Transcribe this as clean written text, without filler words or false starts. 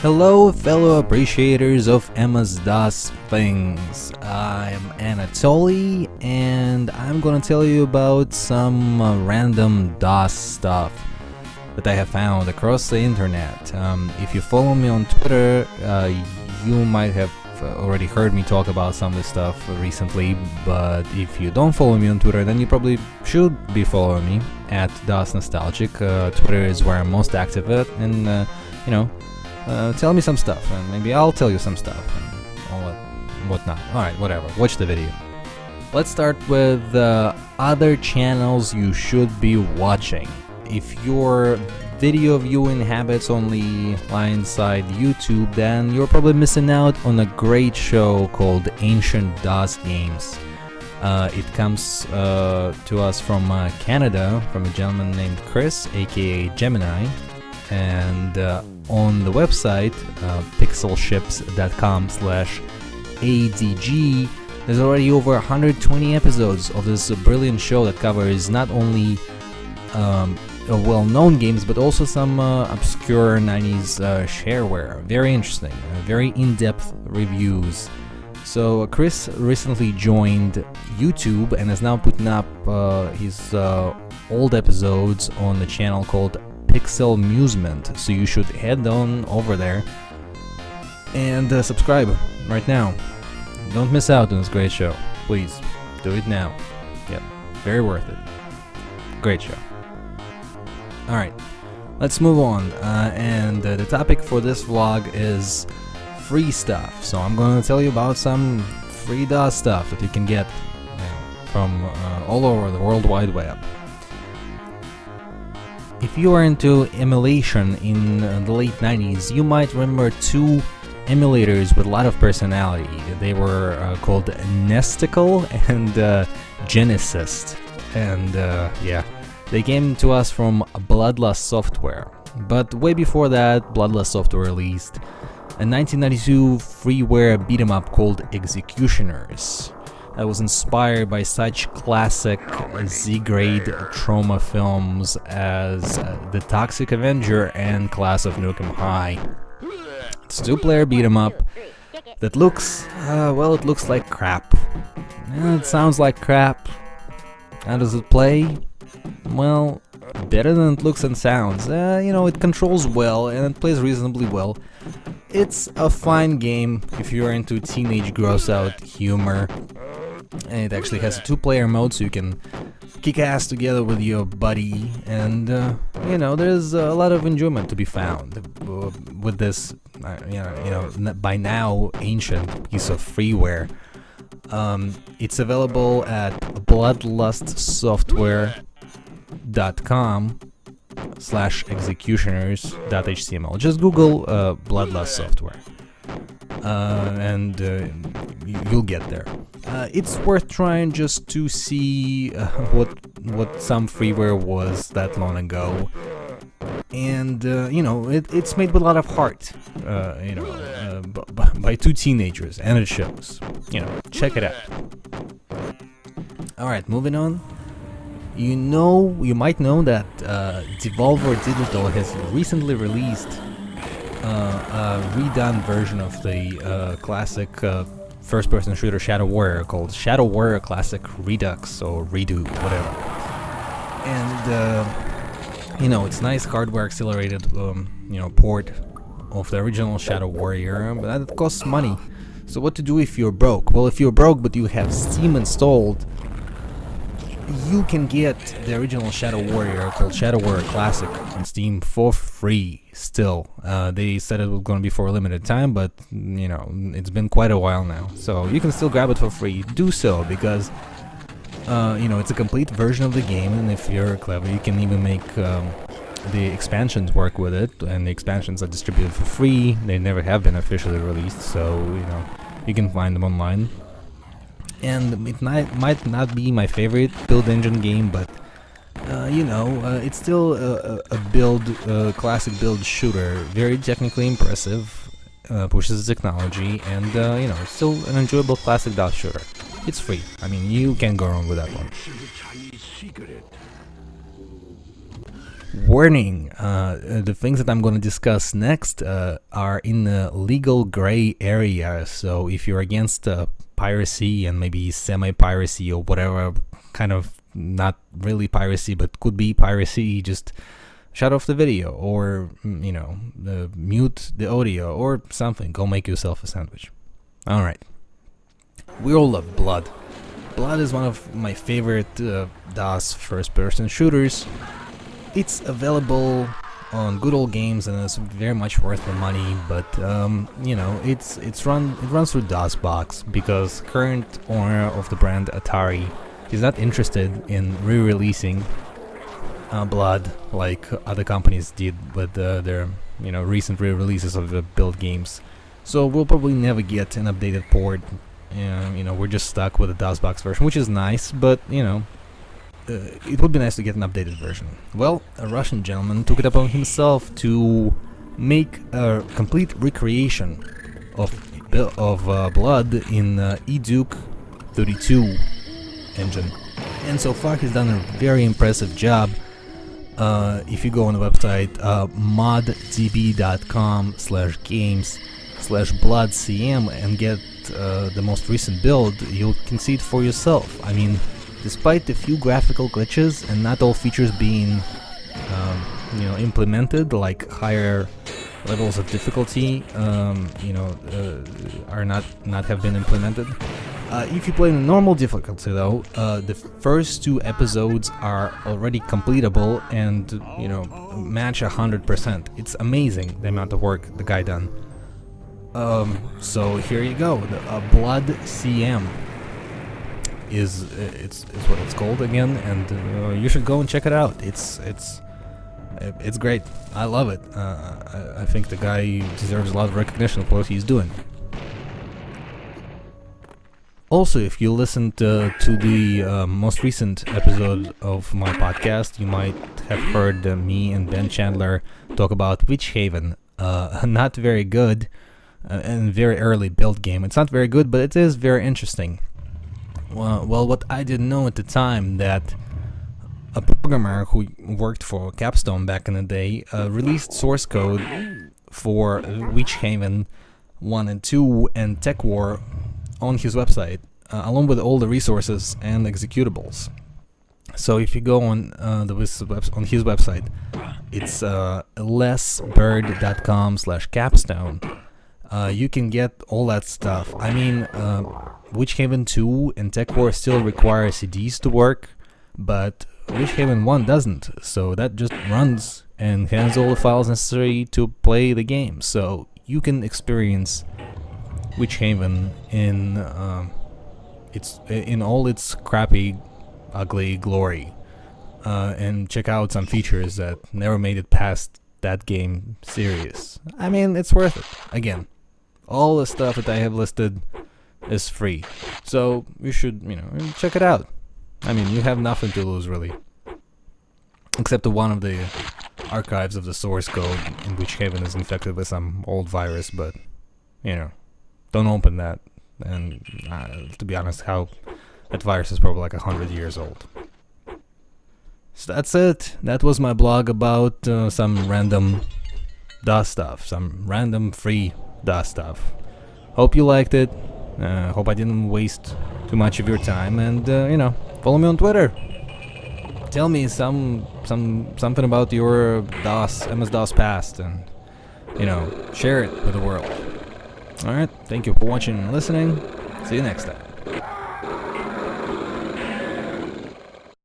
Hello, fellow appreciators of MS-DOS things. I'm Anatoly, and I'm gonna tell you about some random DOS stuff that I have found across the internet. If you follow me on Twitter, you might have already heard me talk about some of this stuff recently, but if you don't follow me on Twitter, then you probably should be following me at DOS Nostalgic. Twitter is where I'm most active at, and tell me some stuff, and maybe I'll tell you some stuff, and all that, whatnot. Alright, whatever, watch the video. Let's start with other channels you should be watching. If your video viewing habits only lie inside YouTube, then you're probably missing out on a great show called Ancient DOS Games. It comes to us from Canada, from a gentleman named Chris, aka Gemini, and on the website pixelships.com/ADG, there's already over 120 episodes of this brilliant show that covers not only well-known games, but also some obscure 90s shareware. Very interesting, very in-depth reviews. So Chris recently joined YouTube and is now putting up his old episodes on the channel called Pixel Musement. So you should head on over there and subscribe right now. Don't miss out on this great show. Please, do it now. Yep, very worth it. Great show. Alright, let's move on, and the topic for this vlog is free stuff. So I'm going to tell you about some free DOS stuff that you can get from all over the World Wide Web. If you are into emulation in the late 90s, you might remember two emulators with a lot of personality. They were called Nesticle and Genesis, and yeah. They came to us from Bloodlust Software, but way before that, Bloodlust Software released a 1992 freeware beat-em-up called Executioners that was inspired by such classic Z-grade trauma films as The Toxic Avenger and Class of Nukem High. It's a two-player beat-em-up that looks, it looks like crap. It sounds like crap. How does it play? Well, better than it looks and sounds. It controls well and it plays reasonably well. It's a fine game if you're into teenage gross-out humor. And it actually has a two-player mode, so you can kick ass together with your buddy. And there's a lot of enjoyment to be found with this, by now ancient piece of freeware. It's available at bloodlustsoftware.com/executioners.html. Just Google Bloodlust Software, and you'll get there. It's worth trying just to see what some freeware was that long ago. And it's made with a lot of heart, by two teenagers, and it shows. Check it out. Alright, moving on. You might know that Devolver Digital has recently released a redone version of the classic first-person shooter Shadow Warrior called Shadow Warrior Classic Redux or Redo, whatever. And it's nice hardware accelerated, port of the original Shadow Warrior, but that costs money. So what to do if you're broke? Well, if you're broke but you have Steam installed, you can get the original Shadow Warrior called Shadow Warrior Classic on Steam for free still. They said it was going to be for a limited time, but it's been quite a while now. So you can still grab it for free. Do so, because it's a complete version of the game, and if you're clever, you can even make the expansions work with it, and the expansions are distributed for free. They never have been officially released, so you can find them online. And it might not be my favorite build engine game, but it's still a classic build shooter, very technically impressive, pushes the technology, and it's still an enjoyable classic DOS shooter. It's free. I mean, you can't go wrong with that one. Warning, the things that I'm going to discuss next are in the legal gray area, so if you're against piracy and maybe semi-piracy or whatever kind of, not really piracy but could be piracy, just shut off the video or, mute the audio or something. Go make yourself a sandwich. Alright. We all love Blood. Blood is one of my favorite DOS first-person shooters. It's available on Good Old Games and it's very much worth the money, but it runs through DOSBox because current owner of the brand Atari is not interested in re-releasing Blood like other companies did with their recent re-releases of the build games. So we'll probably never get an updated port. We're just stuck with the DOSBox version, which is nice, but it would be nice to get an updated version. Well, a Russian gentleman took it upon himself to make a complete recreation of Blood in eDuke 32 engine, and so far he's done a very impressive job. If you go on the website moddb.com/games/bloodcm and get the most recent build, you can see it for yourself. I mean, despite a few graphical glitches and not all features being implemented, like higher levels of difficulty are not have been implemented. If you play in normal difficulty though, the first 2 episodes are already completable and match 100%. It's amazing the amount of work the guy done. So here you go. The Blood CM is what it's called again, and you should go and check it out. It's great. I love it. I think the guy deserves a lot of recognition for what he's doing. Also, if you listened to the most recent episode of my podcast, you might have heard me and Ben Chandler talk about Witch Haven. Not very good and very early build game. It's not very good, but it is very interesting. Well, what I didn't know at the time, that a programmer who worked for Capstone back in the day released source code for Witch Haven 1 and 2 and Tech War on his website, along with all the resources and executables. So if you go on on his website, it's lesbird.com/capstone. You can get all that stuff. I mean, Witch Haven 2 and Tech War still require CDs to work, but Witch Haven 1 doesn't, so that just runs and has all the files necessary to play the game. So you can experience Witch Haven in all its crappy, ugly glory, and check out some features that never made it past that game series. I mean, it's worth it. Again, all the stuff that I have listed is free, so you should check it out. I mean, you have nothing to lose really, except the one of the archives of the source code in Witch Haven is infected with some old virus, but don't open that. And to be honest, that virus is probably like 100 years old. So that's it. That was my blog about some random DOS stuff, some random free DOS stuff. Hope you liked it. Hope I didn't waste too much of your time. And follow me on Twitter. Tell me something about your MS-DOS past, and share it with the world. Alright, thank you for watching and listening. See you next time.